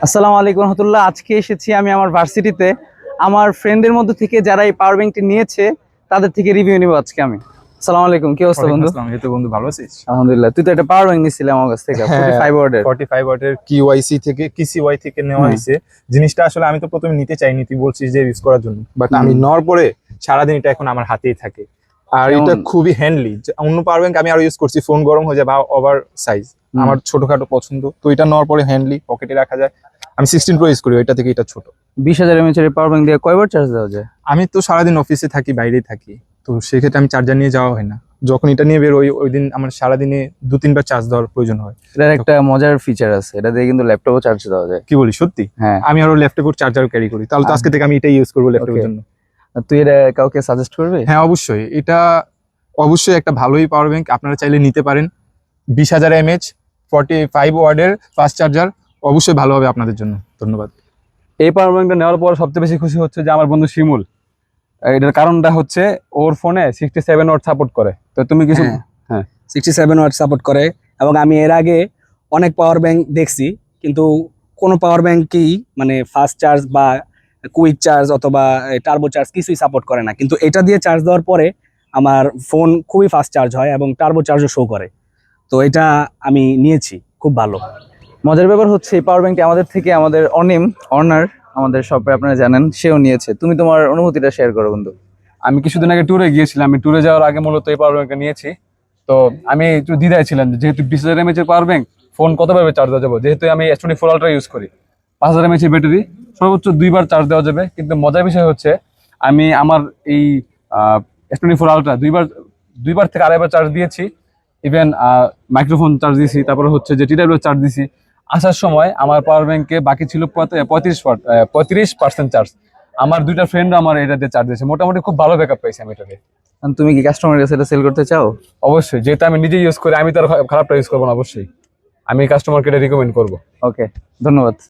আসসালামু আলাইকুম রহমতুল্লাহ। আজকে এসেছি আমি আমার ভার্সিটিতে আমার ফ্রেন্ডের মধ্যে থেকে যারা এই পাওয়ার ব্যাংকটি নিয়েছে তাদের থেকে রিভিউ নিব আজকে আমি। আসসালামু আলাইকুম, কি অবস্থা বন্ধু? আসসালাম, এই তো বন্ধু ভালো আছিস? আলহামদুলিল্লাহ। তুই তো একটা পাওয়ার ব্যাংক নিছিলি আমার কাছ থেকে 45 ওয়াটের। 45 ওয়াটের কিওয়াইসি থেকে কিসিওয়াই থেকে নেওয়া হয়েছে। জিনিসটা আসলে আমি তো প্রথমে নিতে চাইনি, তুই বলছিস যে ইউজ করার জন্য, বাট আমি নেওয়ার পরে সারাদিন এটা এখন আমার হাতেই থাকে। আর কেমন? এটা খুবই হ্যান্ডলি। অন্য পাওয়ার ব্যাংক আমি আরো ইউজ করছি, ফোন গরম হয়ে যায় বা ওভার সাইজ, আমার ছোটখাটো পছন্দ। তো এটা নেওয়ার পরে হ্যান্ডলি, পকেটে রাখা যায়। আমি 16 প্রো ইউজ করি, এটা থেকে এটা ছোট। 20,000 mAh এর পাওয়ার ব্যাংক দিয়ে কয়বার চার্জ দেওয়া যায়? আমি তো সারাদিন অফিসে থাকি, বাইরেই থাকি, তো সেক্ষেত্রে আমি চার্জার নিয়ে যাওয়া হয় না। যখন এটা নিয়ে বের হই ওই দিন আমার সারাদিনে 2-3 বার চার্জ দেওয়ার প্রয়োজন হয়। এটার একটা মজার ফিচার আছে, এটা দিয়ে কিন্তু ল্যাপটপও চার্জ দেওয়া যায়। কি বলি সত্যি? হ্যাঁ। আমি আরো ল্যাপটপের চার্জার ক্যারি করি, তাহলে তো আজকে থেকে আমি এটাই ইউজ করবো ল্যাপটপের Okay. জন্য। আর তুই এটা কাউকে সাজেস্ট করবি? হ্যাঁ অবশ্যই, এটা অবশ্যই একটা ভালোই পাওয়ার ব্যাংক, আপনারা চাইলে নিতে পারেন। 20,000 mAh 45 ওয়াটের ফাস্ট চার্জার, অবশ্যই ভালো হবে আপনাদের জন্য। ধন্যবাদ। এই পাওয়ার ব্যাংকটা নেওয়ার পর সবচেয়ে বেশি খুশি হচ্ছে যে আমার বন্ধু শিমুল। এটার কারণটা হচ্ছে ওর ফোনে 67 ওয়াট সাপোর্ট করে। তো তুমি কিছু? হ্যাঁ 67 ওয়াট সাপোর্ট করে। এবং আমি এর আগে অনেক পাওয়ার ব্যাংক দেখছি, কিন্তু কোনো পাওয়ার ব্যাংকই মানে ফাস্ট চার্জ বা কুইক চার্জ অথবা টার্বো চার্জ কিছুই সাপোর্ট করে না, কিন্তু এটা দিয়ে চার্জ দেওয়ার পরে আমার ফোন খুবই ফাস্ট চার্জ হয় এবং টার্বো চার্জও শো করে। তো এটা আমি নিয়েছি, খুব ভালো। মজার ব্যাপার হচ্ছে এই পাওয়ার ব্যাংকটি আমাদের থেকে আমাদের অনার আমাদের শপে আপনারা জানেন, সেও নিয়েছে। তুমি তোমার অনুভূতিটা শেয়ার করো বন্ধু। আমি কিছুদিন আগে ট্যুরে গিয়েছিলাম, আমি ট্যুরে যাওয়ার আগে মূলত এই পাওয়ার ব্যাংকটা নিয়েছি। তো আমি একটু দ্বিধায় ছিলাম, যেহেতু 20,000 mAh এর পাওয়ার ব্যাংক, ফোন কতভাবে চার্জ দেওয়া যাবে, যেহেতু আমি S24 আলট্রা ইউজ করি। 5,000 mAh ব্যাটারি, সর্বোচ্চ 2 বার চার্জ দেওয়া যাবে। কিন্তু মজার বিষয় হচ্ছে আমি আমার এই S24 আলট্রা দুইবার থেকে আড়াইবার চার্জ দিয়েছি। ইভেন মাইক্রোফোন চার্জ দিয়েছি, তারপরে হচ্ছে যে TWS চার্জ দিয়েছি। আসার সময় আমার পাওয়ার ব্যাংকে বাকি ছিল 35% চার্জ। আমার দুইটা ফ্রেন্ড আমার এটা দিয়ে চার্জ দিয়েছে, মোটামুটি খুব ভালো ব্যাকআপ পেয়েছি আমি এটাতে। আর তুমি কি কাস্টমারের কাছে এটা সেল করতে চাও? অবশ্যই, যেহেতু আমি নিজে ইউজ করি, আমি তো আর খারাপটা ইউজ করবো না। অবশ্যই আমি কাস্টমারকে এটা রিকমেন্ড করবো। ওকে, ধন্যবাদ।